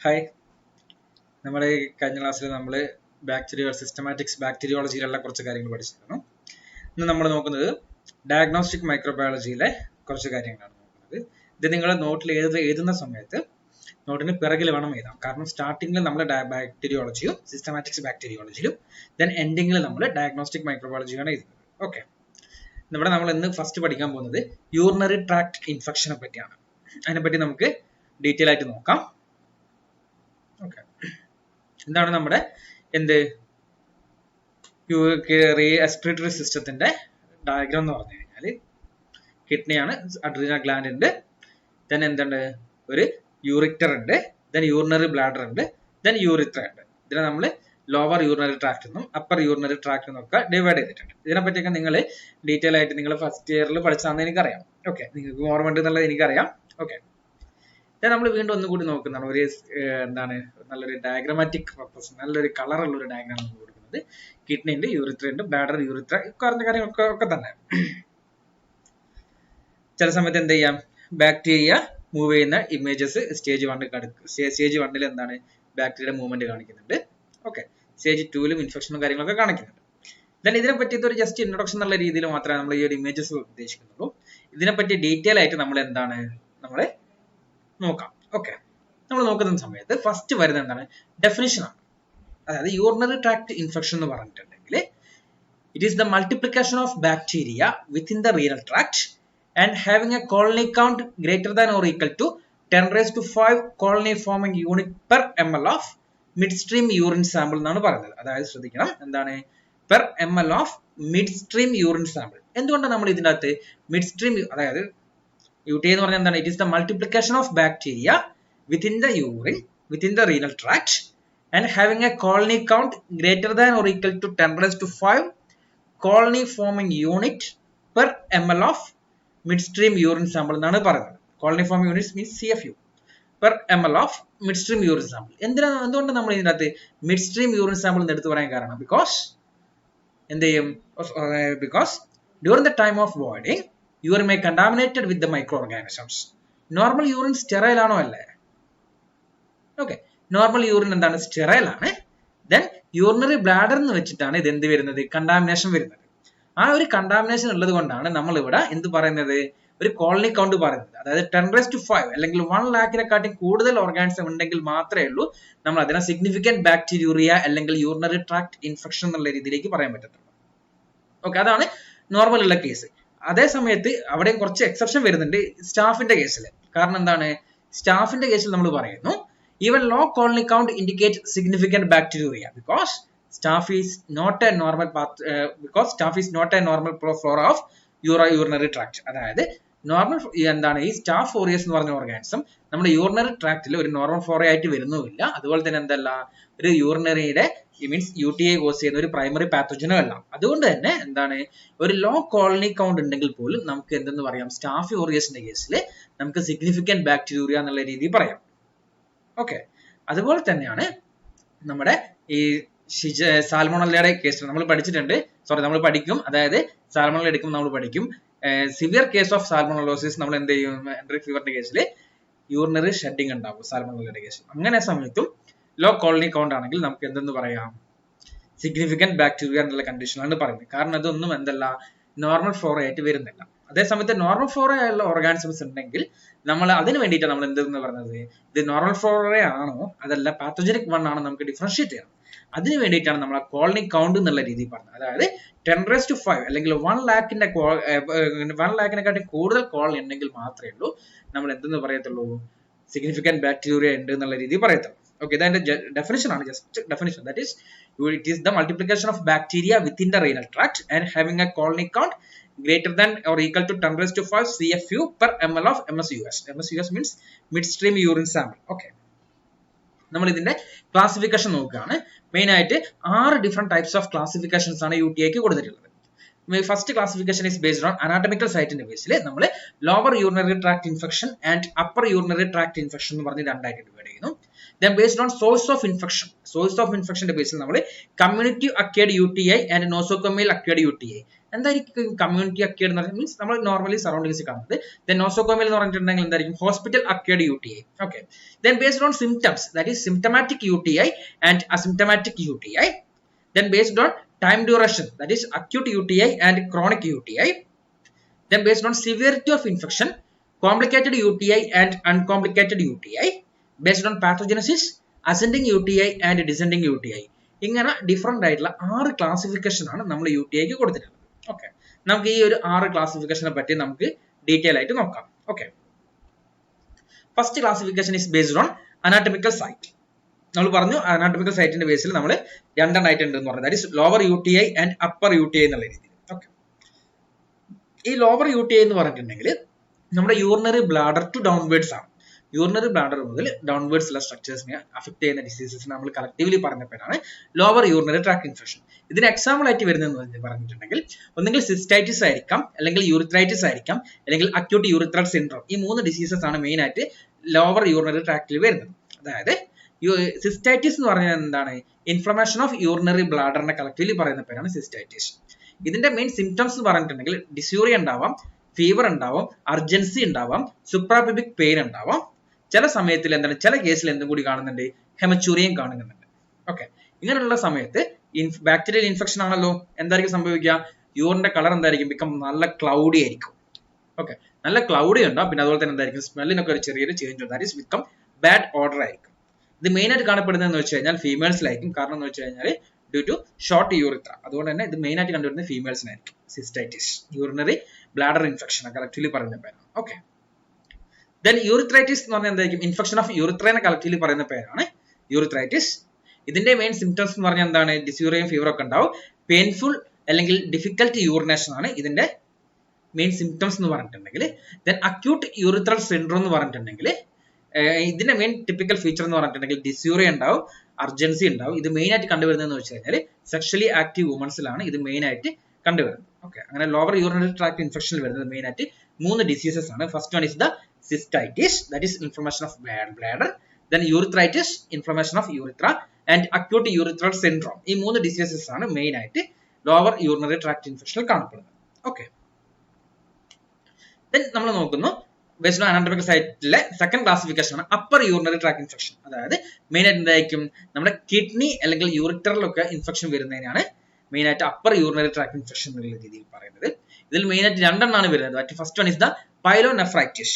Hi, നമ്മുടെ കഴിഞ്ഞ ക്ലാസ്സിൽ നമ്മൾ സിസ്റ്റമാറ്റിക്സ് ബാക്ടീരിയോളജിയിലുള്ള കുറച്ച് കാര്യങ്ങൾ പഠിച്ചിരുന്നു. ഇന്ന് നമ്മൾ നോക്കുന്നത് ഡയഗ്നോസ്റ്റിക് മൈക്രോബയോളജിയിലെ കുറച്ച് കാര്യങ്ങളാണ് നോക്കുന്നത്. ഇത് നിങ്ങൾ നോട്ടിൽ എഴുതുന്ന സമയത്ത് നോട്ടിന് പിറകിൽ വേണം എഴുതാം. കാരണം സ്റ്റാർട്ടിങ്ങിൽ നമ്മൾ ബാക്ടീരിയോളജിയും സിസ്റ്റമാറ്റിക്സ് ബാക്ടീരിയോളജിയിലും ദെൻ എൻഡിങ്ങിൽ നമ്മൾ ഡയഗ്നോസ്റ്റിക് മൈക്രോബയോളജിയാണ് എഴുതുന്നത്. ഓക്കെ, ഇവിടെ നമ്മൾ ഇന്ന് ഫസ്റ്റ് പഠിക്കാൻ പോകുന്നത് യൂറിനറി ട്രാക്ട് ഇൻഫെക്ഷനെ പറ്റിയാണ്. അതിനെപ്പറ്റി നമുക്ക് ഡീറ്റെയിൽ ആയിട്ട് നോക്കാം. ഓക്കെ, എന്താണ് നമ്മുടെ റെസ്പിറേറ്ററി സിസ്റ്റത്തിന്റെ ഡയഗ്രാം എന്ന് പറഞ്ഞു കഴിഞ്ഞാൽ കിഡ്നിയാണ്, അഡ്രീനൽ ഗ്ലാൻഡ് ഉണ്ട്, ദെൻ എന്തുണ്ട്, ഒരു യൂറിറ്റർ ഉണ്ട്, ദെൻ യൂറിനറി ബ്ലാഡർ ഉണ്ട്, ദെൻ യൂറിത്ര ഉണ്ട്. ഇതിനെ നമ്മൾ ലോവർ യൂറിനറി ട്രാക്ട് എന്നും അപ്പർ യൂറിനറി ട്രാക്ട് എന്നും ഒക്കെ ഡിവൈഡ് ചെയ്തിട്ടുണ്ട്. ഇതിനെപ്പറ്റിയൊക്കെ നിങ്ങൾ ഡീറ്റെയിൽ ആയിട്ട് നിങ്ങൾ ഫസ്റ്റ് ഇയറിൽ പഠിച്ചാന്ന് എനിക്കറിയാം. ഓക്കെ, നിങ്ങൾക്ക് ഓർമ്മ ഉണ്ട് എന്നുള്ളത് എനിക്കറിയാം. ഓക്കെ, നമ്മൾ വീണ്ടും ഒന്നുകൂടി നോക്കുന്നതാണ് ഒരു നല്ലൊരു ഡയഗ്രമാറ്റിക് പർപ്പസ്, നല്ലൊരു കളറുള്ള ഒരു ഡയഗ്രാം നമ്മൾ കൊടുക്കുന്നത്. കിഡ്നി ഉണ്ട്, യൂറിത്ര ഉണ്ട്, ബ്ലാഡർ, യൂറിത്ര, പറഞ്ഞ കാര്യങ്ങളൊക്കെ തന്നെ. ചില സമയത്ത് എന്ത് ചെയ്യാം, ബാക്ടീരിയ മൂവ് ചെയ്യുന്ന ഇമേജസ് സ്റ്റേജ് 1 എന്താണ് ബാക്ടീരിയയുടെ മൂവ്മെന്റ് കാണിക്കുന്നുണ്ട്. ഓക്കെ, സ്റ്റേജ് 2 ഇൻഫെക്ഷനും കാര്യങ്ങളൊക്കെ കാണിക്കുന്നുണ്ട്. ദെൻ ഇതിനെ പറ്റി ഒരു ജസ്റ്റ് ഇൻട്രൊഡക്ഷൻ എന്നുള്ള രീതിയിൽ മാത്രമേ നമ്മൾ ഈ ഒരു ഇമേജസ് ഉദ്ദേശിക്കുന്നുള്ളൂ. ഇതിനെപ്പറ്റി ഡീറ്റെയിൽ ആയിട്ട് നമ്മൾ നോക്കാം. ഓക്കെ, നമ്മൾ നോക്കുന്ന സമയത്ത് ഫസ്റ്റ് വരുന്നത് എന്താണ്, ഡെഫിനിഷൻ ആണ്. അതായത് യൂറിനറി ട്രാക്ട് ഇൻഫെക്ഷൻ എന്ന് പറഞ്ഞിട്ടുണ്ടെങ്കിൽ it is the multiplication of bacteria within the renal tract and having a colony count greater than or equal to 10⁵ colony forming unit per ml of mid stream urine sample എന്നാണ് പറയുന്നത്. അതായത് ശ്രദ്ധിക്കണം, എന്താണ് per ml of mid stream urine sample. എന്തുകൊണ്ടാണ് നമ്മൾ ഇതിൻ്റെ അകത്ത് mid stream, അതായത് UTI എന്ന് പറഞ്ഞാൽ എന്താണ്, it is the multiplication of bacteria within the urine within the renal tract and having a colony count greater than or equal to 10⁵ colony forming unit per ml of mid stream urine sample എന്നാണ് പറയുന്നത്. Colony forming unit means CFU per ml of mid stream urine sample. എന്തുകൊണ്ട് നമ്മൾ ഇതിനകത്ത് mid stream urine sample എന്ന് എടുത്തു പറയാൻ കാരണം, because during the time of voiding urine may contaminated with the microorganisms. Normal urine sterile ആണോ അല്ലേ? Okay, normal urine എന്താണ്, സ്റ്റെറൈൽ ആണ്. ദെൻ യൂറിനറി ബ്ലാഡർ എന്ന് വെച്ചിട്ടാണ് ഇത് എന്ത് വരുന്നത്, കണ്ടാമിനേഷൻ വരുന്നത്. ആ ഒരു കണ്ടാമിനേഷൻ ഉള്ളത് കൊണ്ടാണ് നമ്മൾ ഇവിടെ എന്ത് പറയുന്നത്, ഒരു കോളനി കൗണ്ട് പറയുന്നത്. അതായത് 10⁵ അല്ലെങ്കിൽ 1 lakhനെക്കാട്ടി കൂടുതൽ ഓർഗാനിസം ഉണ്ടെങ്കിൽ മാത്രമേ ഉള്ളൂ നമ്മൾ അതിനെ സിഗ്നിഫിക്കന്റ് ബാക്ടീരിയൂറിയ അല്ലെങ്കിൽ യൂറിനറി ട്രാക്ട് ഇൻഫെക്ഷൻ എന്നുള്ള രീതിയിലേക്ക് പറയാൻ പറ്റത്തുള്ളൂ. ഓക്കെ, അതാണ് നോർമൽ ഉള്ള കേസ്. അതേ സമയത്ത് അവിടെ കുറച്ച് എക്സെപ്ഷൻ വരുന്നുണ്ട് സ്റ്റാഫിന്റെ കേസിൽ. കാരണം എന്താണ്, സ്റ്റാഫിന്റെ കേസിൽ നമ്മൾ പറയുന്നു even low colony count indicate significant bacteria because staph is not a normal flora of urinary tract. അതായത് നോർമൽ ഈ സ്റ്റാഫ് ഓറിയസ് എന്ന് പറഞ്ഞ ഓർഗാനിസം നമ്മുടെ യൂറിനറി ട്രാക്റ്റിൽ ഒരു നോർമൽ ഫ്ലോറ ആയിട്ട് വരുന്നുമില്ല. അതുപോലെ തന്നെ ഒരു യൂറിനറിയുടെ മീൻസ് UTI കോസ് ചെയ്യുന്ന ഒരു പ്രൈമറി പാത്തോജനും അല്ല. അതുകൊണ്ട് തന്നെ ഒരു ലോ കോളനി കൗണ്ട് ഉണ്ടെങ്കിൽ പോലും നമുക്ക് എന്തെന്ന് പറയാം, സ്റ്റാഫ് ഓറിയസിന്റെ കേസിൽ നമുക്ക് സിഗ്നിഫിക്കന്റ് ബാക്ടീരിയ എന്നുള്ള രീതിയിൽ പറയാം. ഓക്കെ, അതുപോലെ തന്നെയാണ് നമ്മുടെ ഈ സാൽമോണല്ലയുടെ കേസിൽ നമ്മൾ പഠിക്കും. അതായത് സാൽമോണല്ല എടുക്കുമ്പോൾ നമ്മൾ പഠിക്കും സിവിയർ കേസ് ഓഫ് സാൽമോണലോസിസ് നമ്മൾ എന്ത് ചെയ്യും, എൻട്രിക് ഫീവറിന്റെ കേസിൽ യൂറിനറി ഷെഡിങ് ഉണ്ടാവും സാൽമോണല്ലയുടെ കേസിൽ. അങ്ങനെ സമയത്തും ലോ കോളനി കൗണ്ട് ആണെങ്കിൽ നമുക്ക് എന്തെന്ന് പറയാം, സിഗ്നിഫിക്കന്റ് ബാക്ടീരിയ എന്നുള്ള കണ്ടീഷനാണ് പറയുന്നത്. കാരണം അതൊന്നും നോർമൽ ഫ്ലോറ ആയിട്ട് വരുന്നില്ല. അതേസമയത്ത് നോർമൽ ഫ്ലോറ ആയുള്ള ഓർഗാനിസംസ് ഉണ്ടെങ്കിൽ നമ്മൾ അതിന് വേണ്ടിയിട്ടാണ് നമ്മൾ എന്തെന്ന് പറയുന്നത്, ഇത് നോർമൽ ഫ്ലോറ ആണോ അതല്ല പാത്തോജനിക് വൺ ആണോ നമുക്ക് ഡിഫറൻഷിയേറ്റ് ചെയ്യണം. അതിന് വേണ്ടിയിട്ടാണ് നമ്മൾ കോളനി കൗണ്ട് എന്നുള്ള രീതിയിൽ പറഞ്ഞത്. അതായത് 10⁵ അല്ലെങ്കിൽ 1 lakhനെക്കാട്ടി കൂടുതൽ കോളനി ഉണ്ടെങ്കിൽ മാത്രമേ ഉള്ളൂ നമ്മൾ എന്തെന്ന് പറയത്തുള്ളൂ, സിഗ്നിഫിക്കന്റ് ബാക്ടീരിയ ഉണ്ട് എന്നുള്ള രീതിയിൽ പറയത്തുള്ളൂ. Okay, അതിന്റെ definition ആണ്, just definition. That is, it is the multiplication of bacteria within the renal tract and having a colony count greater than or equal to 10⁵ CFU per ml of MSUS. MSUS means midstream urine sample. Okay, നമ്മൾ ഇതിന്റെ classification നോക്കുകയാണ്. Main ആയിട്ട് 6 different types of classifications ആണ് UTIക്ക് കൊടുത്തിട്ടുള്ളത്. First classification is based on anatomical സൈറ്റിന്റെ ബേസിൽ നമ്മൾ lower urinary tract infection and upper urinary tract infection എന്ന് പറഞ്ഞ് രണ്ടായിട്ട് ഡിവൈഡ് ചെയ്യുന്നു. Then based on source of infection ന്റെ ബേസിൽ നമ്മൾ community acquired UTI and nosocomial acquired UTI എന്തായിരിക്കും കമ്മ്യൂണിറ്റി അക്വേർഡ് എന്ന് പറഞ്ഞാൽ മീൻസ് നമ്മൾ നോർമലി സറൗണ്ടിങ്സ് കാണുന്നത്. ദെൻ നോസോകോമൽ എന്ന് പറഞ്ഞിട്ടുണ്ടെങ്കിൽ എന്തായിരിക്കും hospital acquired UTI. Okay, then based on symptoms that is symptomatic UTI and asymptomatic UTI. Then based on time duration, that is acute UTI and chronic UTI. Then based on severity of infection, complicated UTI and uncomplicated UTI. Based on pathogenesis, ascending UTI and descending UTI. ഇങ്ങനെ different ആയിട്ടുള്ള 6 classification ആണ് നമ്മൾ UTIക്ക് കൊടുത്തിട്ടുള്ളത്. Okay, നമുക്ക് ഈ ഒരു 6 ക്ലാസിഫിക്കേഷനെ പറ്റി നമുക്ക് ഡീറ്റെയിൽ ആയിട്ട് നോക്കാം. Okay, first classification is based on anatomical site. നമ്മൾ പറഞ്ഞു അനാറ്റമിക്കൽ സൈറ്റിന്റെ ബേസിൽ നമ്മൾ രണ്ടെണ്ണമായിട്ട് ഉണ്ട് എന്ന് പറഞ്ഞത്, that is lower UTI and upper UTI എന്നുള്ള രീതിയിൽ. ഓക്കെ, ഈ ലോവർ UTI എന്ന് പറഞ്ഞിട്ടുണ്ടെങ്കിൽ നമ്മുടെ യൂറിനറി ബ്ലാഡർ ടു ഡൗൺവേർഡ്സ് ആണ്. യൂറിനറി ബ്ലാഡർ മുതൽ ഡൗൺവേർഡ്സ് ഉള്ള സ്ട്രക്ചേഴ്സിനെ അഫക്ട് ചെയ്യുന്ന ഡിസീസസിനെ നമ്മൾ കളക്റ്റീവ്ലി പറഞ്ഞ പേരാണ് ലോവർ യൂറിനറി ട്രാക്ട് ഇൻഫെക്ഷൻ. ഇതിന് എക്സാമ്പിൾ ആയിട്ട് വരുന്നതെന്ന് പറഞ്ഞിട്ടുണ്ടെങ്കിൽ ഒന്നെങ്കിൽ സിസ്റ്റൈറ്റിസ് ആയിരിക്കാം, അല്ലെങ്കിൽ യൂറിത്രൈറ്റിസ് ആയിരിക്കാം, അല്ലെങ്കിൽ അക്യൂട്ട് യൂറിത്രൽ സിൻഡ്രോം. ഈ 3 ഡിസീസസ് ആണ് മെയിൻ ആയിട്ട് ലോവർ യൂറിനറി ട്രാക്റ്റിൽ വരുന്നത്. അതായത് സിസ്റ്റൈറ്റിസ് എന്ന് പറഞ്ഞാൽ എന്താണ്? ഇൻഫ്ലമേഷൻ ഓഫ് യൂറിനറി ബ്ലാഡറിനെ കളക്റ്റീവ്ലി പറയുന്ന പേരാണ് സിസ്റ്റൈറ്റിസ്. ഇതിന്റെ മെയിൻ സിംറ്റംസ് എന്ന് പറഞ്ഞിട്ടുണ്ടെങ്കിൽ ഡിസ്യൂറിയ ഉണ്ടാവാം, ഫീവർ ഉണ്ടാവാം, അർജൻസി ഉണ്ടാവാം, സുപ്രാപെബിക് പെയിൻ ഉണ്ടാവാം. ചില സമയത്തിൽ എന്താണ്, ചില കേസിൽ എന്തും കൂടി കാണുന്നുണ്ട്, ഹെമച്ചൂറിയം കാണുന്നുണ്ട്. ഓക്കെ, ഇങ്ങനെയുള്ള സമയത്ത് ബാക്ടീരിയൽ ഇൻഫെക്ഷൻ ആണല്ലോ, എന്തായിരിക്കും സംഭവിക്കുക? യൂറിന്റെ കളർ എന്തായിരിക്കും? ബിക്കം നല്ല ക്ലൗഡി ആയിരിക്കും. ഓക്കെ, നല്ല ക്ലൗഡി ഉണ്ടാവും. പിന്നെ അതുപോലെ തന്നെ എന്തായിരിക്കും? സ്മെല്ലിനൊക്കെ ഒരു ചെറിയൊരു ചേഞ്ച് ഉണ്ട്, that is become bad order ആയിരിക്കും. ഇത് മെയിൻ ആയിട്ട് കാണപ്പെടുന്നതെന്ന് വെച്ച് കഴിഞ്ഞാൽ ഫീമെയിൽസിലായിരിക്കും. കാരണം എന്ന് വെച്ച് കഴിഞ്ഞാൽ ഡ്യൂ ടു ഷോർട്ട് യൂറിത്ര. അതുകൊണ്ട് തന്നെ ഇത് മെയിൻ ആയിട്ട് കണ്ടുവരുന്നത് ഫീമെയിൽസിനായിരിക്കും. Cystitis, urinary bladder infection collectively പറയുന്ന പേരാണ്. ഓക്കെ, ദെൻ യൂറിത്രൈറ്റിസ് എന്ന് പറഞ്ഞാൽ എന്തായിരിക്കും? ഇൻഫെക്ഷൻ ഓഫ് യൂറിത്രനെ കളക്റ്റീവ്ലി പറയുന്ന പേരാണ് യൂറിത്രൈറ്റിസ്. ഇതിന്റെ മെയിൻ സിംറ്റംസ് എന്ന് പറഞ്ഞാൽ എന്താണ്? ഡിസ്യൂറിയം, ഫീവർ ഒക്കെ ഉണ്ടാവും. പെയിൻഫുൾ അല്ലെങ്കിൽ ഡിഫിക്കൽട്ട് യൂറിനേഷൻ ആണ് ഇതിന്റെ മെയിൻ സിംറ്റംസ് എന്ന് പറഞ്ഞിട്ടുണ്ടെങ്കിൽ. ദെൻ അക്യൂട്ട് യൂറിത്രൽ സിൻഡ്രോം എന്ന് പറഞ്ഞിട്ടുണ്ടെങ്കിൽ ഇതിന്റെ മെയിൻ ടിപ്പിക്കൽ ഫീച്ചർ എന്ന് പറഞ്ഞിട്ടുണ്ടെങ്കിൽ ഡിസ്യൂറിയ ഉണ്ടാവും, അർജൻസി ഉണ്ടാവും. ഇത് മെയിൻ ആയിട്ട് കണ്ടുവരുന്നതെന്ന് വെച്ച് കഴിഞ്ഞാൽ സെക്ഷലി ആക്റ്റീവ് വുമൻസിലാണ് ഇത് മെയിൻ ആയിട്ട് കണ്ടുവരുന്നത്. ഓക്കെ, അങ്ങനെ ലോവർ യൂറിനറി ട്രാക്ട് ഇൻഫെക്ഷനിൽ വരുന്നത് മെയിൻ ആയിട്ട് 3 ഡിസീസസ് ആണ്. First one is the cystitis, that is inflammation of bladder. Then urethritis, inflammation of urethra, and acute urethral syndrome. ഈ 3 ഡിസീസസ് ആണ് മെയിൻ ആയിട്ട് ലോവർ യൂറിനറി ട്രാക്ട് ഇൻഫെക്ഷനിൽ കാണപ്പെടുന്നത്. ഓക്കെ, ദെൻ നമ്മൾ നോക്കുന്നു based on anatomical സൈറ്റിലെ second classification ആണ് upper urinary tract infection. അതായത് main ആയിട്ട് എന്തായിരിക്കും? നമ്മുടെ കിഡ്നി അല്ലെങ്കിൽ യൂറിറ്ററിലൊക്കെ ഇൻഫെക്ഷൻ വരുന്നതിനാണ് മെയിൻ ആയിട്ട് അപ്പർ യൂറിനറി ട്രാക്ട് ഇൻഫെക്ഷൻ എന്നുള്ള രീതിയിൽ പറയുന്നത്. ഇതിൽ മെയിൻ ആയിട്ട് 2 എണ്ണമാണ് വരുന്നത്. First one is the pyelonephritis.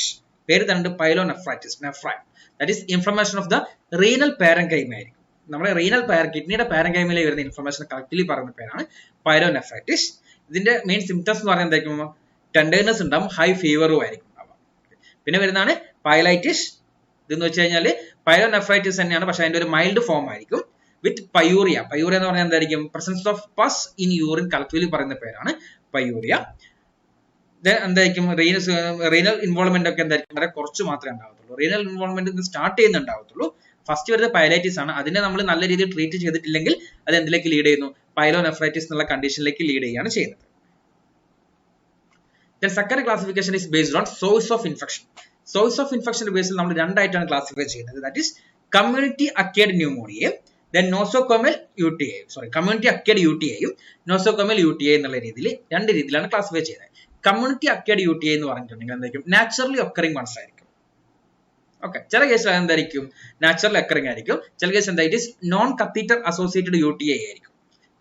പേര് തന്നെ പൈലോനെഫ്രൈറ്റിസ്, നെഫ്രൈൻ. That is inflammation of the renal parenchyma ആയിരിക്കും. നമ്മുടെ റീനൽ കിഡ്നിയുടെ പാരൻകൈമയിലെ വരുന്ന ഇൻഫ്ലമേഷൻ കളക്റ്റീവ്ലി പറയുന്ന പേരാണ് പൈലോനെഫ്രൈറ്റിസ്. ഇതിന്റെ മെയിൻ സിംറ്റംസ് എന്ന് പറയുന്നത് എന്തായിരിക്കും? ടെൻഡേർനെസ് ഉണ്ടാവും, ഹൈ ഫീവറും ആയിരിക്കും. പിന്നെ വരുന്നതാണ് പൈലൈറ്റിസ്. ഇതെന്ന് വെച്ച് കഴിഞ്ഞാൽ പൈലോനെഫ്രൈറ്റിസ് തന്നെയാണ്, പക്ഷെ അതിന്റെ ഒരു മൈൽഡ് ഫോം ആയിരിക്കും വിത്ത് പയൂറിയ. പയൂറിയ എന്ന് പറഞ്ഞാൽ എന്തായിരിക്കും? Presence of pus in urine collectively പറയുന്ന പേരാണ് പയൂറിയ. എന്തായിരിക്കും? റീനൽ ഇൻവോൾവ്മെന്റ് ഒക്കെ എന്തായിരിക്കും? വളരെ കുറച്ച് മാത്രമേ ഉണ്ടാവത്തുള്ളൂ. റീനൽ ഇൻവോൾവ്മെന്റ് സ്റ്റാർട്ട് ചെയ്യുന്നുണ്ടാവത്തുള്ളൂ. ഫസ്റ്റ് വരുന്നത് പൈലൈറ്റിസ് ആണ്. അതിനെ നമ്മൾ നല്ല രീതിയിൽ ട്രീറ്റ് ചെയ്തിട്ടില്ലെങ്കിൽ അത് എന്തിലേക്ക് ലീഡ് ചെയ്യുന്നു? പൈലോനെഫ്രൈറ്റിസ് എന്നുള്ള കണ്ടീഷനിലേക്ക് ലീഡ് ചെയ്യുകയാണ് ചെയ്യുന്നത്. Then second classification is based on source of infection. Source of infection ബേസിൽ നമ്മൾ 2 ആയിട്ടാണ് ക്ലാസിഫൈ ചെയ്യുന്നത്. That is community acquired pneumonia, then nosocomial UTI. Community acquired UTIയും നോസോകോമൽ UTI എന്നുള്ള രീതിയിൽ 2 രീതിയിലാണ് ക്ലാസിഫൈ ചെയ്യുന്നത്. കമ്മ്യൂണിറ്റി അക്വയർഡ് UTI എന്ന് പറഞ്ഞിട്ടുണ്ടെങ്കിൽ എന്തായിരിക്കും? നാച്ചുറലി ഒക്കറിംഗ് വൺസ് ആയിരിക്കും. ഓക്കെ, ചില കേസിൽ എന്തായിരിക്കും? നാച്ചുറൽ ഒക്കറിംഗ് ആയിരിക്കും. ചില കേസ് എന്താ? It is known catheter associated UTI ആയിരിക്കും.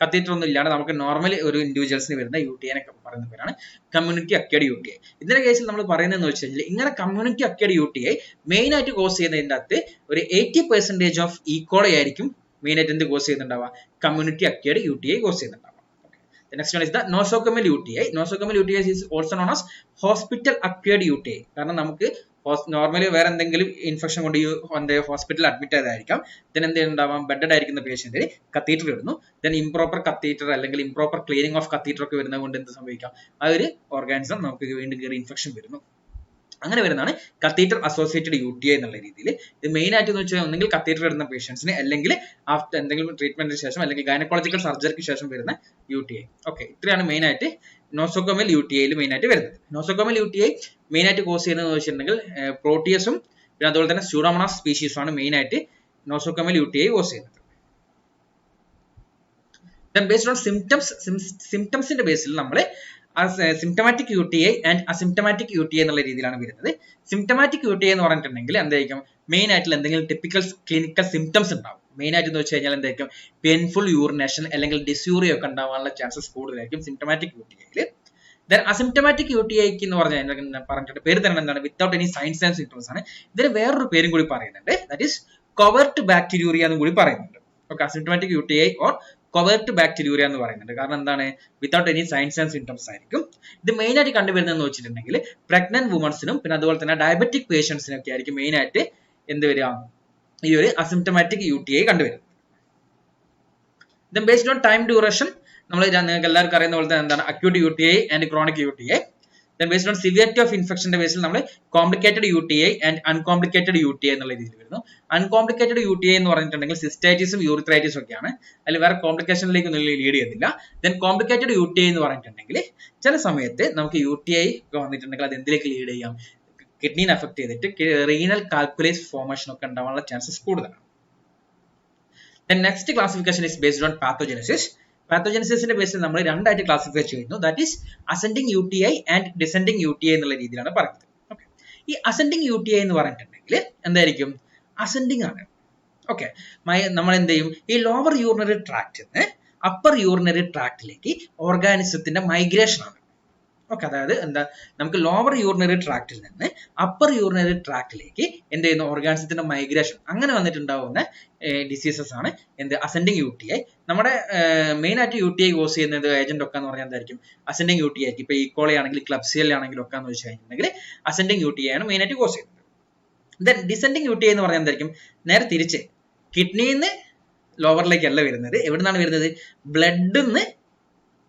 കത്തീറ്റർ ഒന്നും ഇല്ലാണ്ട് നമുക്ക് നോർമലി ഒരു ഇൻഡിവിജ്വൽസിന് വരുന്ന UTI പറയുന്ന പേരാണ് കമ്മ്യൂണിറ്റി അക്വയർഡ് UTI. ഇതിന്റെ കേസിൽ നമ്മൾ പറയുന്നതെന്ന് വെച്ച് കഴിഞ്ഞാൽ ഇങ്ങനെ കമ്മ്യൂണിറ്റി അക്വയർഡ് UTI മെയിൻ ആയിട്ട് കോസ് ചെയ്യുന്നതിന്റെ അകത്ത് ഒരു 80% ഓഫ് ഈക്കോളി ആയിരിക്കും മെയിൻ ആയിട്ട് എന്ത് കോസ് ചെയ്യുന്നുണ്ടാവുക? കമ്മ്യൂണിറ്റി അക്വയർഡ് UTI കോസ് ചെയ്യുന്നുണ്ടാവുക. Next one is the nosocomial UTI. Nosocomial UTI is also known as hospital acquired UTI. കാരണം നമുക്ക് നോർമലി വേറെ എന്തെങ്കിലും ഇൻഫെക്ഷൻ കൊണ്ട് ഹോസ്പിറ്റലിൽ അഡ്മിറ്റ് ആയതായിരിക്കാം. ഇതിന് എന്തുണ്ടാവാം? ബെഡഡ് ആയിരിക്കുന്ന പേഷ്യന്റിന് കത്തീറ്റർ ഇടുന്നു. ദെൻ ഇംപ്രോപ്പർ കത്തീറ്റർ അല്ലെങ്കിൽ ഇംപ്രോപ്പർ ക്ലീനിങ് ഓഫ് കത്തീറ്റർ ഒക്കെ വരുന്നത് കൊണ്ട് എന്ത് സംഭവിക്കാം? ആ ഒരു ഓർഗാനിസം നമുക്ക് വീണ്ടും കയറി ഇൻഫെക്ഷൻ വരുന്നു. അങ്ങനെ വരുന്നതാണ് കത്തീറ്റർ അസോസിയേറ്റഡ് UTI എന്നുള്ള രീതിയിൽ. ഇത് മെയിൻ ആയിട്ട് എന്ന് വെച്ചാൽ ഒന്നെങ്കിൽ കത്തീറ്റർ ഇടുന്ന പേഷ്യൻസിന്, അല്ലെങ്കിൽ ആഫ്റ്റർ എന്തെങ്കിലും ട്രീറ്റ്മെന്റിന് ശേഷം അല്ലെങ്കിൽ ഗൈനക്കോളജിക്കൽ സർജറിക്ക് ശേഷം വരുന്ന UTI. ഓക്കെ, ഇത്രയാണ് മെയിൻ ആയിട്ട് നോസോകോമൽ UTIയിൽ മെയിൻ ആയിട്ട് വരുന്നത്. നോസോകോമൽ UTI മെയിൻ ആയിട്ട് കോസ് ചെയ്യുന്നത് വെച്ചിട്ടുണ്ടെങ്കിൽ പ്രോട്ടിയസും പിന്നെ അതുപോലെ തന്നെ സ്യൂഡോമോണാസ് സ്പീഷീസും ആണ് മെയിൻ ആയിട്ട് നോസോകോമൽ UTI കോസ് ചെയ്യുന്നത്. Then based on symptomsന്റെ ബേസിൽ നമ്മൾ symptomatic UTI and asymptomatic UTI എന്നുള്ള രീതിയിലാണ് വരുന്നത്. സിംറ്റമാറ്റിക് UTI എന്ന് പറഞ്ഞിട്ടുണ്ടെങ്കിൽ എന്തായിരിക്കും, മെയിൻ ആയിട്ടുള്ള എന്തെങ്കിലും ടിപ്പിക്കൽ ക്ലിനിക്കൽ സിംറ്റംസ് ഉണ്ടാവും. മെയിൻ ആയിട്ട് എന്ന് വെച്ച് കഴിഞ്ഞാൽ എന്തായിരിക്കും, പെയിൻഫുൾ യൂറിനേഷൻ അല്ലെങ്കിൽ ഡിസ്യൂറിയ ഒക്കെ ഉണ്ടാവാനുള്ള ചാൻസസ് കൂടുതലായിരിക്കും symptomatic UTI. Then asymptomatic UTI എന്ന് പറഞ്ഞിട്ട് പേര് തന്നെ എന്താണ്, without any signs and symptoms ആണ്. ഇതിന് വേറൊരു പേരും കൂടി പറയുന്നുണ്ട്, ദാറ്റ് ഈസ് കൊവേർട്ട് ബാക്ടീരിയൂറിയ എന്നും കൂടി പറയുന്നുണ്ട്. Okay, asymptomatic UTI or covert bacteriuria എന്ന് പറയുന്നുണ്ട്. കാരണം എന്താണ്, without any signs and symptoms ആയിരിക്കും. ഇത് മെയിൻ ആയിട്ട് കണ്ടുവരുന്നതെന്ന് വെച്ചിട്ടുണ്ടെങ്കിൽ പ്രഗ്നന്റ് വുമൺസിനും പിന്നെ അതുപോലെ തന്നെ ഡയബറ്റിക് പേഷ്യൻസിനും ഒക്കെ ആയിരിക്കും മെയിൻ ആയിട്ട് എന്ത് വരിക, ഈ ഒരു അസിംറ്റമാറ്റിക് UTI കണ്ടുവരും. Then based on time duration നമ്മൾ നിങ്ങൾക്ക് എല്ലാവർക്കും അറിയുന്ന പോലെ തന്നെ എന്താണ് acute UTI and chronic UTI. Then based on severity of ഇൻഫെക്ഷന്റെ ബേസിൽ നമ്മൾ complicated UTI and uncomplicated UTI എന്നുള്ള രീതിയിൽ വരുന്നു. അൺകോംപ്ലിക്കേറ്റഡ് UTI എന്ന് പറഞ്ഞിട്ടുണ്ടെങ്കിൽ സിസ്റ്റൈറ്റിസും യൂറിത്രൈറ്റിസും ഒക്കെയാണ്, അതിൽ വേറെ കോംപ്ലിക്കേഷനിലേക്ക് ഒന്നും ലീഡ് ചെയ്യുന്നില്ല. ദെൻ കോംപ്ലിക്കേറ്റഡ് UTI എന്ന് പറഞ്ഞിട്ടുണ്ടെങ്കിൽ ചില സമയത്ത് നമുക്ക് UTI വന്നിട്ടുണ്ടെങ്കിൽ അത് എന്തിലേക്ക് ലീഡ് ചെയ്യാം, കിഡ്നീനെ അഫക്ട് ചെയ്തിട്ട് റീനൽ കാൽക്കുലേസ് ഫോർമേഷൻ ഒക്കെ ഉണ്ടാവാനുള്ള ചാൻസസ് കൂടുതലാണ്. Then next classification is based on pathogenesis. പാത്തോജനസിന്റെ ബേസിൽ നമ്മൾ രണ്ടായിട്ട് ക്ലാസിഫൈ ചെയ്യുന്നു, that is ascending UTI and descending UTI എന്നുള്ള രീതിയിലാണ് പറയുന്നത്. ഓക്കെ, ഈ അസെൻഡിങ് UTI എന്ന് പറഞ്ഞിട്ടുണ്ടെങ്കിൽ എന്തായിരിക്കും, അസെൻഡിങ് ആണ്. ഓക്കെ, നമ്മൾ എന്ത് ചെയ്യും, ഈ ലോവർ യൂറിനറി ട്രാക്റ്റിൽ അപ്പർ യൂറിനറി ട്രാക്റ്റിലേക്ക് ഓർഗാനിസത്തിന്റെ മൈഗ്രേഷൻ ആണ്. ഓക്കെ, അതായത് എന്താ, നമുക്ക് ലോവർ യൂറിനറി ട്രാക്റ്റിൽ നിന്ന് അപ്പർ യൂറിനറി ട്രാക്റ്റിലേക്ക് എന്ത് ചെയ്യുന്ന ഓർഗാനിസത്തിന്റെ മൈഗ്രേഷൻ, അങ്ങനെ വന്നിട്ടുണ്ടാവുന്ന ഡിസീസസ് ആണ് എന്ത്, അസെൻഡിങ് UTI. നമ്മുടെ മെയിൻ ആയിട്ട് UTI കോസ് ചെയ്യുന്നത് ഏജന്റ് ഒക്കെ എന്ന് പറഞ്ഞാൽ എന്തായിരിക്കും, അസെൻഡിങ് UTI ആയിരിക്കും. ഇപ്പൊ ഈക്കോളി ആണെങ്കിൽ ക്ലബ്സിയൽ ആണെങ്കിലും ഒക്കെ എന്ന് വെച്ച് കഴിഞ്ഞിട്ടുണ്ടെങ്കിൽ അസെൻഡിങ് UTI ആണ് മെയിൻ ആയിട്ട് കോസ് ചെയ്യുന്നത്. ദെൻ ഡിസെൻഡിങ് UTI എന്ന് പറഞ്ഞാൽ എന്തായിരിക്കും, നേരെ തിരിച്ച് കിഡ്നിയിൽ നിന്ന് ലോവറിലേക്കല്ല വരുന്നത്, എവിടെ നിന്നാണ് വരുന്നത്, ബ്ലഡിൽ നിന്ന്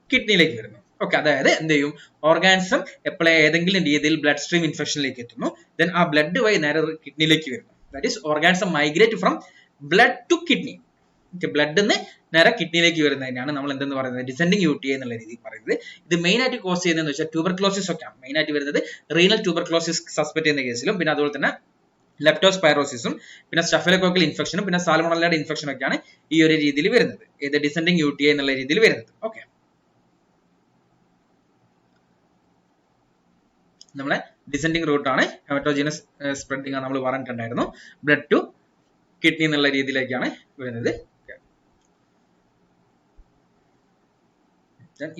കിഡ്നിയിലേക്ക് വരുന്നു. ഓക്കെ, അതായത് എന്ത് ചെയ്യും, ഓർഗാനിസം എപ്പോഴേ ഏതെങ്കിലും രീതിയിൽ ബ്ലഡ് സ്ട്രീം ഇൻഫെക്ഷനിലേക്ക് എത്തുന്നു, ദെൻ ആ ബ്ലഡ് വഴി നേരെ കിഡ്നിയിലേക്ക് വരുന്നു. That is organism migrate from blood to kidney. ബ്ലഡിൽ നിന്ന് നേരെ കിഡ്നിയിലേക്ക് വരുന്നതിനാണ് നമ്മൾ എന്തെന്ന് പറയുന്നത്, ഡിസെൻഡിങ് UTI എന്നുള്ള രീതിയിൽ പറയുന്നത്. ഇത് മെയിൻ ആയിട്ട് കോസ് ചെയ്യുന്നതെന്ന് വെച്ചാൽ ട്യൂബർക്ലോസിസ് ഒക്കെയാണ് മെയിൻ ആയിട്ട് വരുന്നത്. റീനൽ ട്യൂബർക്ലോസിസ് സസ്പെക്ട് ചെയ്യുന്ന കേസിലും പിന്നെ അതുപോലെ തന്നെ ലെപ്റ്റോസ്പൈറോസിസും പിന്നെ സ്റ്റഫിലോകോക്കൽ ഇൻഫെക്ഷനും പിന്നെ സാൽമോണല്ലയുടെ ഇൻഫെക്ഷനും ഒക്കെയാണ് ഈ ഒരു രീതിയിൽ വരുന്നത്, ഇത് ഡിസെൻഡിങ് UTI എന്നുള്ള രീതിയിൽ വരുന്നത്. ഓക്കെ, നമ്മളെ ഡിസെൻഡിങ് റൂട്ട് ആണ് ഹെമറ്റോജനസ് സ്പ്രെഡിങ് നമ്മൾ പറഞ്ഞിട്ടുണ്ടായിരുന്നു, ബ്ലഡ് ടു കിഡ്നി എന്നുള്ള രീതിയിലേക്കാണ് വരുന്നത്.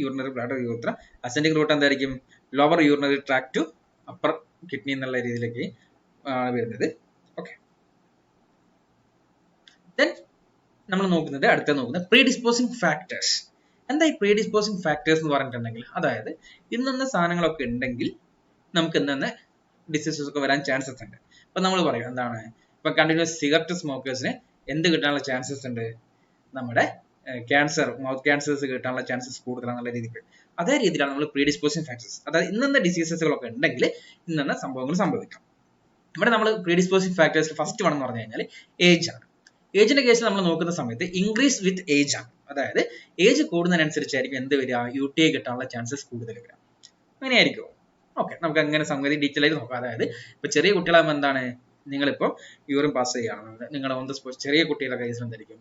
Urinary bladder urethra. Ascending route എന്തായിരിക്കും, lower urinary tract to upper kidney എന്നുള്ള രീതിയിലേക്ക് വരുന്നത്. ഓക്കെ, ദെൻ നമ്മൾ അടുത്ത നോക്കുന്നത് പ്രീഡിസ്പോസിംഗ് ഫാക്ടേഴ്സ്. എന്താ ഈ പ്രീഡിസ്പോസിംഗ് ഫാക്ടേഴ്സ് എന്ന് പറഞ്ഞിട്ടുണ്ടെങ്കിൽ, അതായത് ഇന്ന സാധനങ്ങളൊക്കെ ഉണ്ടെങ്കിൽ നമുക്ക് ഇന്ന് ഡിസീസസ് ഒക്കെ വരാൻ ചാൻസസ് ഉണ്ട്. അപ്പൊ നമ്മൾ പറയും എന്താണ്, ഇപ്പൊ കണ്ടിന്യൂസ് സിഗരറ്റ് സ്മോക്കേഴ്സിന് എന്ത് കിട്ടാനുള്ള ചാൻസസ് ഉണ്ട്, നമ്മുടെ ക്യാൻസർ, മൗത്ത് ക്യാൻസേഴ്സ് കിട്ടാനുള്ള ചാൻസസ് കൂടുതലാണെന്നുള്ള രീതിക്ക്. അതേ രീതിയിലാണ് നമ്മൾ പ്രീഡിസ്പോസിംഗ് ഫാക്ടേഴ്സ്, അതായത് ഇന്ന ഡിസീസസുകളൊക്കെ ഉണ്ടെങ്കിൽ ഇന്ന സംഭവങ്ങൾ സംഭവിക്കാം. ഇവിടെ നമ്മൾ പ്രീഡിസ്പോസിംഗ് ഫാക്ടേഴ്സ് ഫസ്റ്റ് വേണമെന്ന് പറഞ്ഞു കഴിഞ്ഞാൽ ഏജ് ആണ്. ഏജിന്റെ കേസിൽ നമ്മൾ നോക്കുന്ന സമയത്ത് ഇൻക്രീസ് വിത്ത് ഏജ് ആണ്, അതായത് ഏജ് കൂടുന്നതിനനുസരിച്ചായിരിക്കും എന്ത് വരിക, UTI കിട്ടാനുള്ള ചാൻസസ് കൂടുതൽ വരിക. അങ്ങനെയായിരിക്കും. ഓക്കെ, നമുക്ക് അങ്ങനെ സംഗതി ഡീറ്റെയിൽ ആയിട്ട് നോക്കാം. അതായത് ഇപ്പൊ ചെറിയ കുട്ടികളാകുമ്പോൾ എന്താണ്, നിങ്ങളിപ്പോ യൂറിൻ പാസ് ചെയ്യുകയാണ്, നിങ്ങൾ ഓൺ ദ സ്പോട്ട്, ചെറിയ കുട്ടികളുടെ കേസിൽ എന്തായിരിക്കും,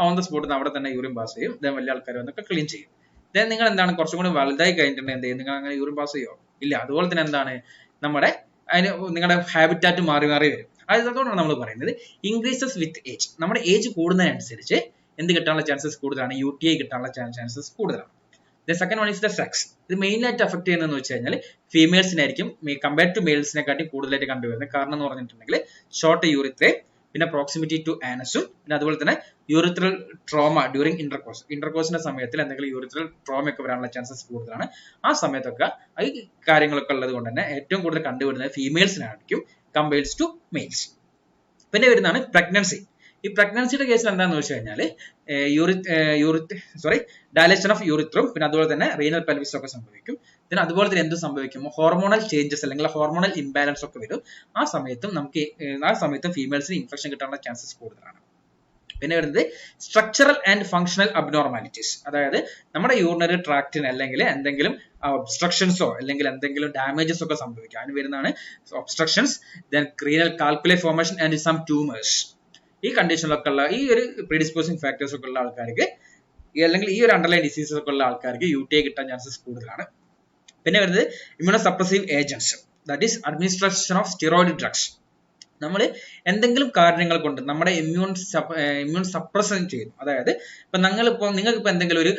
ഓൺ ദ സ്പോട്ട് അവിടെ തന്നെ യൂറിൻ പാസ് ചെയ്യും, ദെൻ വലിയ ആൾക്കാർ വന്നൊക്കെ ക്ലീൻ ചെയ്യും. ദെൻ നിങ്ങൾ എന്താണ്, കുറച്ചും കൂടി വലുതായി കഴിഞ്ഞിട്ടുണ്ടെങ്കിൽ എന്ത് ചെയ്യും, നിങ്ങൾ അങ്ങനെ യൂറിൻ പാസ് ചെയ്യുമോ, ഇല്ല. അതുപോലെ തന്നെ എന്താണ്, നമ്മുടെ അതിന് നിങ്ങളുടെ ഹാബിറ്റാറ്റ് മാറി മാറി വരും. അതുകൊണ്ടാണ് നമ്മൾ പറയുന്നത് ഇൻക്രീസസ് വിത്ത് ഏജ്. നമ്മുടെ ഏജ് കൂടുന്നതിനനുസരിച്ച് എന്ത് കിട്ടാനുള്ള ചാൻസസ് കൂടുതലാണ്, UTI കിട്ടാനുള്ള ചാൻസസ് കൂടുതലാണ്. Second one is the sex. ഇത് മെയിൻ ആയിട്ട് അഫക്ട് ചെയ്യുന്നതെന്ന് വെച്ച് കഴിഞ്ഞാൽ ഫീമെയിൽസിനായിരിക്കും കമ്പയർഡ് ടു മെയിൽസിനെക്കാട്ടി കൂടുതലായിട്ട് കണ്ടുവരുന്നത്. കാരണം എന്ന് പറഞ്ഞിട്ടുണ്ടെങ്കിൽ ഷോർട്ട് യൂറിത്രേ, പിന്നെ പ്രോക്സിമിറ്റി ടു ആനസും, പിന്നെ അതുപോലെ തന്നെ യൂറിത്രൽ ട്രോമ ഡ്യൂറിങ് ഇന്റർകോഴ്സിന്റെ സമയത്തിൽ എന്തെങ്കിലും യൂറിത്രൽ ട്രോമ ഒക്കെ വരാനുള്ള ചാൻസസ് കൂടുതലാണ്. ആ സമയത്തൊക്കെ ഈ കാര്യങ്ങളൊക്കെ ഉള്ളത് കൊണ്ട് തന്നെ ഏറ്റവും കൂടുതൽ കണ്ടുവരുന്നത് ഫീമെയിൽസിനായിരിക്കും കമ്പയർഡ് ടു മെയിൽസ്. പിന്നെ വരുന്നതാണ് പ്രഗ്നൻസി. ഈ പ്രഗ്നൻസിയുടെ കേസിൽ എന്താണെന്ന് വെച്ച് കഴിഞ്ഞാൽ ഡയലേഷൻ ഓഫ് യൂറിത്രും പിന്നെ അതുപോലെ തന്നെ റീനൽ പെൽവിസും ഒക്കെ സംഭവിക്കും. പിന്നെ അതുപോലെ തന്നെ എന്ത് സംഭവിക്കും, ഹോർമോണൽ ചേഞ്ചസ് അല്ലെങ്കിൽ ഹോർമോണൽ ഇംബാലൻസ് ഒക്കെ വരും. ആ സമയത്തും ഫീമെയിൽസിന് ഇൻഫെക്ഷൻ കിട്ടാനുള്ള ചാൻസസ് കൂടുതലാണ്. പിന്നെ വരുന്നത് സ്ട്രക്ചറൽ ആൻഡ് ഫങ്ഷണൽ അബ്നോർമാലിറ്റീസ്, അതായത് നമ്മുടെ യൂറിനറി ട്രാക്റ്റിന് അല്ലെങ്കിൽ എന്തെങ്കിലും ഒബ്സ്ട്രക്ഷൻസോ അല്ലെങ്കിൽ എന്തെങ്കിലും ഡാമേജസ് ഒക്കെ സംഭവിക്കാം. അതിന് വരുന്നതാണ് obstructions, then renal calculi formation and some tumours. ഈ കണ്ടീഷനിലൊക്കെ ഉള്ള ഈ ഒരു പ്രീഡിസ്പോസിംഗ് ഫാക്ടേഴ്സ് ഒക്കെ ഉള്ള ആൾക്കാർക്ക് അല്ലെങ്കിൽ ഈ ഒരു അണ്ടർലൈൻ ഡിസീസസ് ഒക്കെ ഉള്ള ആൾക്കാർക്ക് UTI കിട്ടാൻ ചാൻസസ് കൂടുതലാണ്. പിന്നെ വരുന്നത് immuno suppressive agents, that is administration of steroid drugs. നമ്മൾ എന്തെങ്കിലും കാരണങ്ങൾ കൊണ്ട് നമ്മുടെ ഇമ്മ്യൂൺ സപ്രഷൻ ചെയ്യുന്നു. അതായത് ഇപ്പൊ നിങ്ങൾക്ക് എന്തെങ്കിലും ഒരു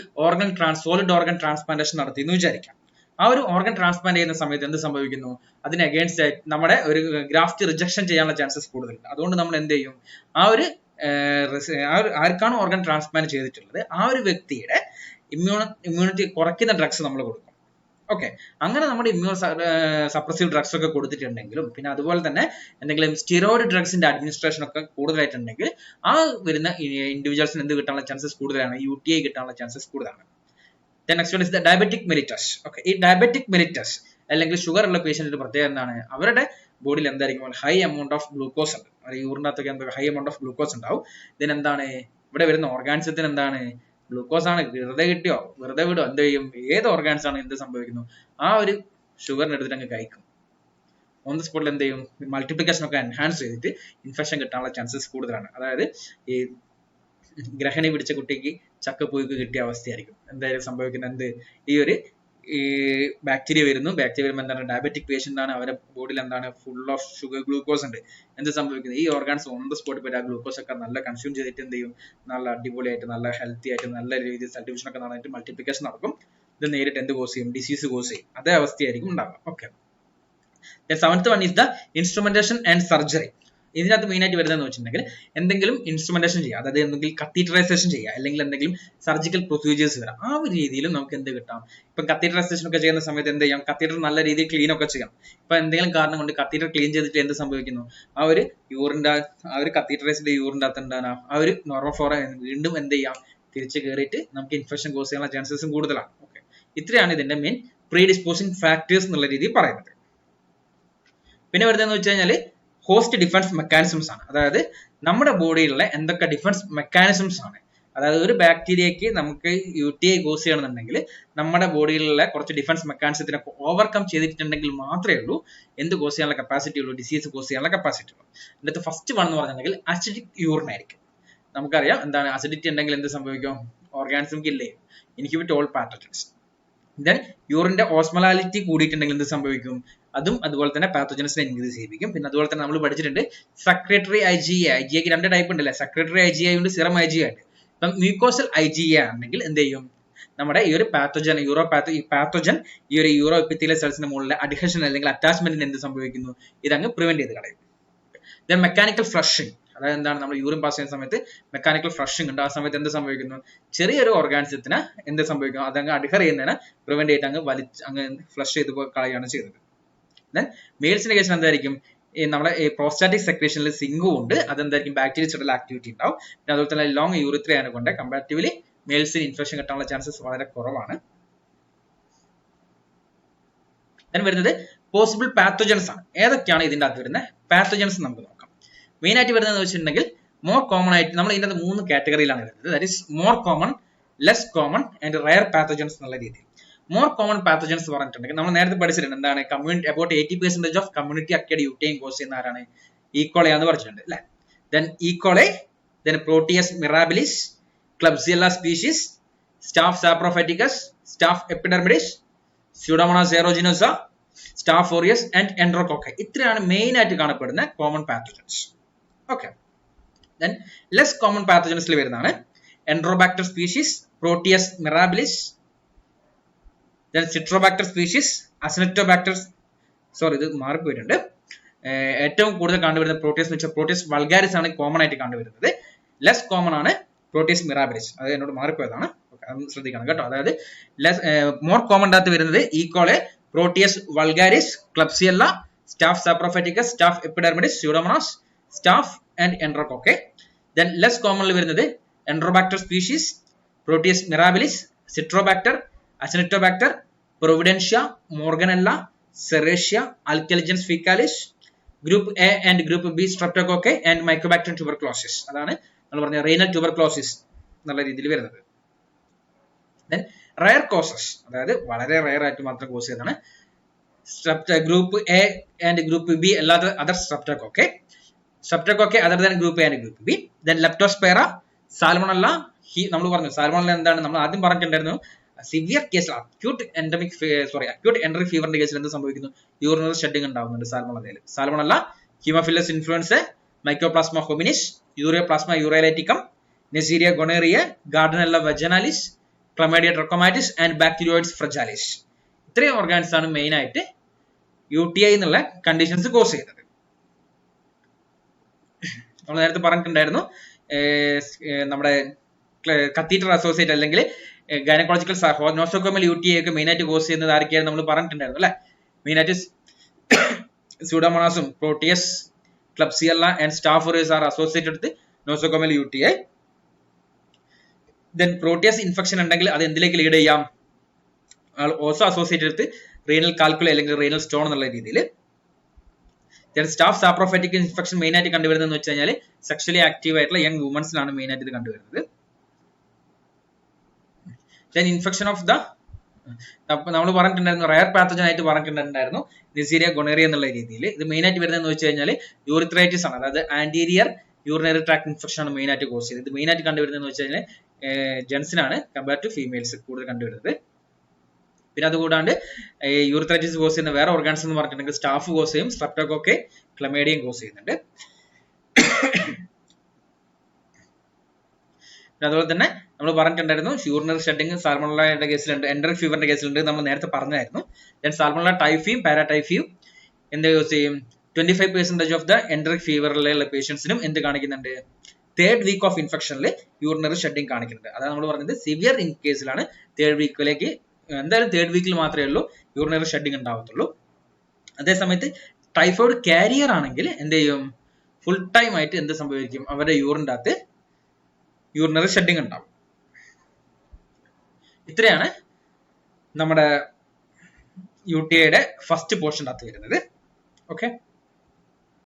സോളിഡ് ഓർഗൻ ട്രാൻസ്പ്ലാന്റേഷൻ നടത്തി എന്ന് വിചാരിക്കാം. ആ ഒരു ഓർഗൻ ട്രാൻസ്പ്ലാന്റ് ചെയ്യുന്ന സമയത്ത് എന്ത് സംഭവിക്കുന്നു, അതിന് അഗേൻസ്റ്റ് ആയിട്ട് നമ്മുടെ ഒരു ഗ്രാഫ്റ്റ് റിജക്ഷൻ ചെയ്യാനുള്ള ചാൻസസ് കൂടുതലുണ്ട്. അതുകൊണ്ട് നമ്മൾ എന്ത് ചെയ്യും, ആർക്കാണ് ഓർഗൻ ട്രാൻസ്പ്ലാന്റ് ചെയ്തിട്ടുള്ളത് ആ ഒരു വ്യക്തിയുടെ ഇമ്മ്യൂണിറ്റി കുറയ്ക്കുന്ന ഡ്രഗ്സ് നമ്മൾ കൊടുക്കും. ഓക്കെ, അങ്ങനെ നമ്മുടെ ഇമ്മ്യൂൺ സപ്രസീവ് ഡ്രഗ്സ് ഒക്കെ കൊടുത്തിട്ടുണ്ടെങ്കിലും പിന്നെ അതുപോലെ തന്നെ എന്തെങ്കിലും സ്റ്റിറോയിഡ് ഡ്രഗ്സിന്റെ അഡ്മിനിസ്ട്രേഷൻ ഒക്കെ കൂടുതലായിട്ടുണ്ടെങ്കിൽ ആ വരുന്ന ഇൻഡിവിജ്വൽസിന് എന്ത് കിട്ടാനുള്ള ചാൻസസ് കൂടുതലാണ്, UTI കിട്ടാനുള്ള ചാൻസസ് കൂടുതലാണ്. Next one is the diabetic mellitus. Okay, ഈ ഡയബറ്റിക് മെലിറ്റസ് അല്ലെങ്കിൽ ഷുഗർ ഉള്ള പേഷ്യന്റിന്റെ പ്രത്യേകത എന്താണ്, അവരുടെ ബോഡിയിൽ എന്തായിരിക്കും, ഹൈ എമൗണ്ട് ഓഫ് ഗ്ലൂക്കോസ് ഉണ്ട്. യൂറിനകത്തൊക്കെ ഹൈ എമൗണ്ട് ഓഫ് ഗ്ലൂക്കോസ് ഉണ്ടാവും. ഇതിനെന്താണ് ഇവിടെ വരുന്ന ഓർഗാൻസത്തിന് എന്താണ്, ഗ്ലൂക്കോസ് ആണ്. വെറുതെ കിട്ടിയോ വെറുതെ വിടോ, എന്ത് ചെയ്യും, ഏത് ഓർഗാൻസ് ആണ് എന്ത് സംഭവിക്കുന്നു, ആ ഒരു ഷുഗറിന് എടുത്തിട്ട് അങ്ങ് കഴിക്കും. ഓൺ ദ സ്പോട്ടിൽ എന്ത് ചെയ്യും, മൾട്ടിപ്ലിക്കേഷൻ ഒക്കെ എൻഹാൻസ് ചെയ്തിട്ട് ഇൻഫെക്ഷൻ കിട്ടാനുള്ള ചാൻസസ് കൂടുതലാണ്. അതായത് ഈ ഗ്രഹണി പിടിച്ച കുട്ടിക്ക് ചക്കപ്പൂക്ക് കിട്ടിയ അവസ്ഥയായിരിക്കും എന്തായാലും സംഭവിക്കുന്നത്. ഈ ബാക്ടീരിയ വരുന്നു, ബാക്ടീരിയ വരുമ്പോൾ എന്താണ്, ഡയബറ്റിക് പേഷ്യന്റ് ആണ്, അവരുടെ ബോഡിയിൽ എന്താണ്, ഫുൾ ഓഫ് ഷുഗർ ഗ്ലൂക്കോസ് ഉണ്ട്. എന്ത് സംഭവിക്കുന്നത്, ഈ ഓർഗാൻസ് ഓൺ ദ സ്പോട്ടിൽ പോയിട്ട് ആ ഗ്ലൂക്കോസ് ഒക്കെ നല്ല കൺസ്യൂം ചെയ്തിട്ട് എന്ത് ചെയ്യും, നല്ല അടിപൊളിയായിട്ട് നല്ല ഹെൽത്തി ആയിട്ട് നല്ല രീതിയിൽ സെൽ ഡിവിഷൻ ഒക്കെ നടന്നിട്ട് മൾട്ടിപ്ലിക്കേഷൻ നടക്കും. ഇത് നേരിട്ട് എന്ത് കോസ് ചെയ്യും, ഡിസീസ് കോസ് ചെയ്യും. അതേ അവസ്ഥയായിരിക്കും ഉണ്ടാവുക. Okay, seventh one is the instrumentation and surgery. ഇതിനകത്ത് മെയിൻ ആയിട്ട് വരുന്നതെന്ന് വെച്ചിട്ടുണ്ടെങ്കിൽ എന്തെങ്കിലും ഇൻസ്ട്രുമെന്റേഷൻ ചെയ്യുക, അതായത് എന്തെങ്കിലും കത്തീഡ്രൈസേഷൻ ചെയ്യുക, അല്ലെങ്കിൽ എന്തെങ്കിലും സർജിക്കൽ പ്രൊസീജിയേഴ്സ് വരാം. ആ ഒരു രീതിയിലും നമുക്ക് എന്ത് കിട്ടാം, ഇപ്പൊ കത്തീഡ്രൈസേഷൻ ഒക്കെ ചെയ്യുന്ന സമയത്ത് എന്ത് ചെയ്യാം, കത്തീഡ്രൽ നല്ല രീതിയിൽ ക്ലീൻ ഒക്കെ ചെയ്യാം. ഇപ്പൊ എന്തെങ്കിലും കാരണം കൊണ്ട് കത്തീഡ്രൽ ക്ലീൻ ചെയ്തിട്ട് എന്ത് സംഭവിക്കുന്നു, ആ ഒരു കത്തീഡ്രൈസ്ഡ് യൂറിൻ്റെ അകത്ത് എന്താണ് ആ ഒരു നോർമൽ ഫ്ലോറ വീണ്ടും എന്ത് ചെയ്യാം, തിരിച്ച് കയറിയിട്ട് നമുക്ക് ഇൻഫെക്ഷൻ കോസ് ചെയ്യാനുള്ള ചാൻസസും കൂടുതലാണ്. ഓക്കെ, ഇത്രയാണ് ഇതിന്റെ മെയിൻ പ്രീഡിസ്പോസിംഗ് ഫാക്ടേഴ്സ് എന്നുള്ള രീതിയിൽ പറയുന്നത്. പിന്നെ വരുന്നതെന്ന് വെച്ച് കഴിഞ്ഞാൽ ഹോസ്റ്റ് ഡിഫൻസ് മെക്കാനിസംസ് ആണ്. അതായത് നമ്മുടെ ബോഡിയിലുള്ള എന്തൊക്കെ ഡിഫൻസ് മെക്കാനിസംസ് ആണ്. അതായത് ഒരു ബാക്ടീരിയക്ക് നമുക്ക് UTI കോസ് ചെയ്യണമെന്നുണ്ടെങ്കിൽ നമ്മുടെ ബോഡിയിലുള്ള കുറച്ച് ഡിഫൻസ് മെക്കാനിസത്തിനൊക്കെ ഓവർകം ചെയ്തിട്ടുണ്ടെങ്കിൽ മാത്രമേ ഉള്ളൂ എന്ത് കോസ് ചെയ്യാനുള്ള കപ്പാസിറ്റി ഉള്ളൂ, ഡിസീസ് കോസ് ചെയ്യാനുള്ള കപ്പാസിറ്റി ഉള്ളൂ. ഇതിനകത്ത് ഫസ്റ്റ് വൺ എന്ന് പറഞ്ഞിട്ടുണ്ടെങ്കിൽ അസിഡിക് യൂറിൻ ആയിരിക്കും. നമുക്കറിയാം എന്താണ് അസിഡിറ്റി ഉണ്ടെങ്കിൽ എന്ത് സംഭവിക്കും, ഓർഗാനിസം കില്ല് ചെയ്യും, ഇൻഹിബിറ്റ് ഓൾ പാത്തജൻസ്. ദെൻ യൂറിന്റെ ഓസ്മോലാലിറ്റി കൂടിയിട്ടുണ്ടെങ്കിൽ എന്ത് സംഭവിക്കും, അതും അതുപോലെ തന്നെ പാത്തോജൻസിനെ ഇൻക്രീസ് ചെയ്യിപ്പിക്കും. പിന്നെ അതുപോലെ തന്നെ നമ്മൾ പഠിച്ചിട്ടുണ്ട് സെക്രട്ടറി IgA. IgAക്ക് രണ്ട് ടൈപ്പ് ഉണ്ടല്ലേ, സെക്രട്ടറി IgA ഉണ്ട്, സിറം IgA ഉണ്ട്. ഇപ്പം മ്യൂക്കോസൽ IgA ആണെങ്കിൽ എന്ത് ചെയ്യും, നമ്മുടെ ഈ ഒരു പാത്തോജൻ ഈ ഒരു യൂറോ എപ്പിത്തീലിയൽ സെൽസിന് മുകളിലെ അഡ്ഹഷൻ അല്ലെങ്കിൽ അറ്റാച്ച്മെന്റിന് എന്ത് സംഭവിക്കുന്നു, ഇതങ്ങ് പ്രിവെന്റ് ചെയ്ത് കളയും. ദെൻ മെക്കാനിക്കൽ ഫ്ലഷിംഗ്, അതായത് എന്താണ്, നമ്മൾ യൂറിൻ പാസ് ചെയ്യുന്ന സമയത്ത് മെക്കാനിക്കൽ ഫ്ലഷിംഗ് ഉണ്ട്. ആ സമയത്ത് എന്ത് സംഭവിക്കുന്നു, ചെറിയൊരു ഓർഗാനിസത്തിന് എന്ത് സംഭവിക്കുന്നു, അതങ്ങ് അഡ്ഹർ ചെയ്യുന്നതിന് പ്രിവെന്റ് ചെയ്തിട്ട് അങ്ങ് ഫ്ലഷ് ചെയ്ത് കളയാണ് ചെയ്തത്. ദെൻ മെയിൽസിന്റെ കേസിൽ എന്തായിരിക്കും, നമ്മുടെ പ്രോസ്റ്റാറ്റിക് സെക്രീഷനിൽ സിങ്കും ഉണ്ട്, അതെന്തായിരിക്കും ബാക്ടീരിയൽ ആക്ടിവിറ്റി ഉണ്ടാവും. പിന്നെ അതുപോലെ തന്നെ ലോങ് യൂറിത്ര ആയതുകൊണ്ട് കമ്പാരിറ്റീവ്ലി മെയിൽസിന് ഇൻഫെക്ഷൻ കിട്ടാനുള്ള ചാൻസസ് വളരെ കുറവാണ്. ദെൻ വരുന്നത് പോസിബിൾ പാത്തോജൻസ് ആണ്. ഏതൊക്കെയാണ് ഇതിന്റെ അകത്ത് വരുന്ന പാത്തോജൻസ് നമുക്ക് നോക്കാം. മെയിൻ ആയിട്ട് വരുന്നത് വെച്ചിട്ടുണ്ടെങ്കിൽ മോർ കോമൺ ആയിട്ട് നമ്മൾ ഇതിന്റെ 3 കാറ്റഗറിയിലാണ് വരുന്നത്. That is more common, less common and rare pathogens എന്നുള്ള രീതിയിൽ. മോർ കോമൺ പാത്തോജൻസ് പറഞ്ഞിട്ടുണ്ടെങ്കിൽ നമ്മൾ നേരത്തെ പഠിച്ചിട്ടുണ്ട് എന്താണ്, about 80% of community acquired UTI cause ചെയ്യുന്ന ആരാണ്, ഈക്കോളെ എന്ന് പറഞ്ഞിട്ടുണ്ട് അല്ലെ. Then E coli, then Proteus mirabilis, Klebsiella species, Staph saprophyticus, Staph epidermidis, Pseudomonas aeruginosa, Staph aureus and enterococci. ഇത്രയാണ് മെയിൻ ആയിട്ട് കാണപ്പെടുന്ന common pathogens. Okay, then less common പാത്തോജൻസിൽ വരുന്നതാണ് Enterobacter species, Proteus mirabilis, then Citrobacter species, Acinetobacter, ഇത് മാറിപ്പോയിട്ടുണ്ട്. ഏറ്റവും കൂടുതൽ കണ്ടുവരുന്നത് പ്രോട്ടിയസ് എന്ന് വെച്ചാൽ പ്രോട്ടിയസ് വൾഗാരിസ് ആണ് കോമൺ ആയിട്ട് കണ്ടുവരുന്നത്. ലെസ് കോമൺ ആണ് പ്രോട്ടിയസ് മിറാബിലിസ്, അത് എന്നോട് മാറിപ്പോയതാണ്, ശ്രദ്ധിക്കണം കേട്ടോ. അതായത് മോർ കോമൺ ആയിട്ട് വരുന്നത് E coli, Proteus vulgaris, Klebsiella, Staph saprophyticus, Staph epidermidis, Pseudomonas, Staph and enterococci. Then less commonly വരുന്നത് Enterobacter species, Proteus mirabilis, Citrobacter, Acinetobacter, Providencia, Morganella, Serratia, Alcaligenes faecalis, group A and group B streptococci and Mycobacterium tuberculosis. അതാണ് നമ്മൾ പറഞ്ഞ renal tuberculosis എന്നുള്ള രീതിയിൽ വരുന്നത്. Then rare causes, അതായത് വളരെ rare ആയിട്ട് മാത്രം കോസ് ചെയ്തതാണ് group A and group B അല്ലാതെ other streptococci other than group A and group B. Then Leptospira, Salmonella, നമ്മൾ പറഞ്ഞു സാൽമോണല്ല എന്താണ് നമ്മൾ ആദ്യം പറഞ്ഞിട്ടുണ്ടായിരുന്നു. സിവിയർ കേസിൽ അക്യൂട്ട് എൻട്രിക് ഫീവറിന്റെ കേസിൽ എന്ത് സംഭവിക്കുന്നു? യൂറിനറി ഷെഡിങ് ഉണ്ടാവുന്നുണ്ട് സാൽമോണല്ലയിൽ. Salmonella Haemophilus influenzae, Mycoplasma hominis, Ureaplasma urealyticum, Neisseria gonorrhoeae, Gardnerella vaginalis, Chlamydia trachomatis and Bacteroides fragilis. ഇത്രയും ഓർഗാൻസ് ആണ് മെയിൻ ആയിട്ട് UTI എന്നുള്ള കണ്ടീഷൻസ് കോസ് ചെയ്യുന്നത്. നമ്മൾ നേരത്തെ പറഞ്ഞിട്ടുണ്ടായിരുന്നു നമ്മുടെ കത്തീറ്റർ അസോസിയേറ്റ് അല്ലെങ്കിൽ ഗൈനക്കോളജിക്കൽ നോസോകോമൽ UTI ഒക്കെ മെയിൻ ആയിട്ട് കോസ് ചെയ്യുന്നത് ആരൊക്കെയാണ് നമ്മൾ പറഞ്ഞിട്ടുണ്ടായിരുന്നു അല്ലെ. മെയിൻ ആയിട്ട് സ്യൂഡോമോണാസും Proteus, Klebsiella and Staph aureus are associated with nosocomial UTI. Then Proteus infection ഉണ്ടെങ്കിൽ അത് എന്തിലേക്ക് ലീഡ് ചെയ്യാം? Also associated with renal calculi അല്ലെങ്കിൽ റീനൽ സ്റ്റോൺ എന്നുള്ള രീതിയിൽ. സ്റ്റാഫ് സാപ്രോഫൈറ്റിക് ഇൻഫെക്ഷൻ മെയിൻ ആയിട്ട് കണ്ടുവരുന്നത് വെച്ച് കഴിഞ്ഞാൽ സെക്ഷലി ആക്റ്റീവ് ആയിട്ടുള്ള യങ് വുമൻസിലാണ് മെയിൻ ആയിട്ട് ഇത് കണ്ടുവരുന്നത്. ഇൻഫെക്ഷൻ ഓഫ് ദ നമ്മൾ പറഞ്ഞിട്ടുണ്ടായിരുന്നു റയർ പാത്തജൻ ആയിട്ട് പറഞ്ഞിട്ടുണ്ടായിരുന്നു നെസീരിയ ഗൊണേറിയ എന്നുള്ള രീതിയിൽ. ഇത് മെയിൻ ആയിട്ട് വരുന്നതെന്ന് വെച്ച് കഴിഞ്ഞാൽ യൂറിത്രൈറ്റിസ് ആണ്, അതായത് ആന്റീരിയർ യൂറിനറി ട്രാക്ട് ഇൻഫെക്ഷൻ ആണ് മെയിൻ ആയിട്ട് കോസ് ചെയ്യുന്നത്. ഇത് മെയിൻ ആയിട്ട് കണ്ടുവരുന്നതെന്ന് വെച്ച് കഴിഞ്ഞാൽ ജെൻസിനാണ് കമ്പയർ ടു ഫീമെയിൽസ് കൂടുതൽ കണ്ടുവരുന്നത്. പിന്നെ അതുകൂടാണ്ട് യൂറിത്രൈറ്റിസ് കോസ് ചെയ്യുന്ന വേറെ ഓർഗാൻസ് എന്ന് പറഞ്ഞിട്ടുണ്ടെങ്കിൽ സ്റ്റാഫ് കോസ് ചെയ്യും, സ്ട്രെപ്റ്റോകോക്കെ, ക്ലമേഡിയം കോസ് ചെയ്യുന്നുണ്ട്. അതുപോലെ തന്നെ നമ്മൾ പറഞ്ഞിട്ടുണ്ടായിരുന്നു യൂറിനറി ഷെഡിങ് സാൽമോണല്ലയുടെ കേസിലുണ്ട്, എൻട്രിക് ഫീവറിന്റെ കേസിലുണ്ട് നമ്മൾ നേരത്തെ പറഞ്ഞായിരുന്നു. സാൽമോണല്ല ടൈഫിയും പാരാടൈഫിയും എന്ത് യൂസ് ചെയ്യും? 25% ഓഫ് ദ എൻട്രിക് ഫീവറിലുള്ള പേഷ്യൻസിനും എന്ത് കാണിക്കുന്നുണ്ട്? തേർഡ് വീക്ക് ഓഫ് ഇൻഫെക്ഷനിൽ യൂറിനറി ഷെഡിങ് കാണിക്കുന്നുണ്ട്. അതാണ് നമ്മൾ പറഞ്ഞത് സിവിയർ ഇൻ കേസിലാണ് തേർഡ് വീക്കിലേക്ക്, എന്തായാലും തേർഡ് വീക്കിൽ മാത്രമേ ഉള്ളൂ യൂറിനറി ഷെഡിങ് ഉണ്ടാവത്തുള്ളൂ. അതേസമയത്ത് ടൈഫോയിഡ് കാരിയർ ആണെങ്കിൽ എന്ത് ചെയ്യും? ഫുൾ ടൈം ആയിട്ട് എന്ത് സംഭവിക്കും? അവരുടെ യൂറിൻ്റെ അകത്ത് യൂറിനറി ഷെഡിങ് ഉണ്ടാവും. ഇത്രയാണ് നമ്മുടെ UTIയുടെ ഫസ്റ്റ് പോർഷൻ്റെ അകത്ത് വരുന്നത്. ഓക്കെ.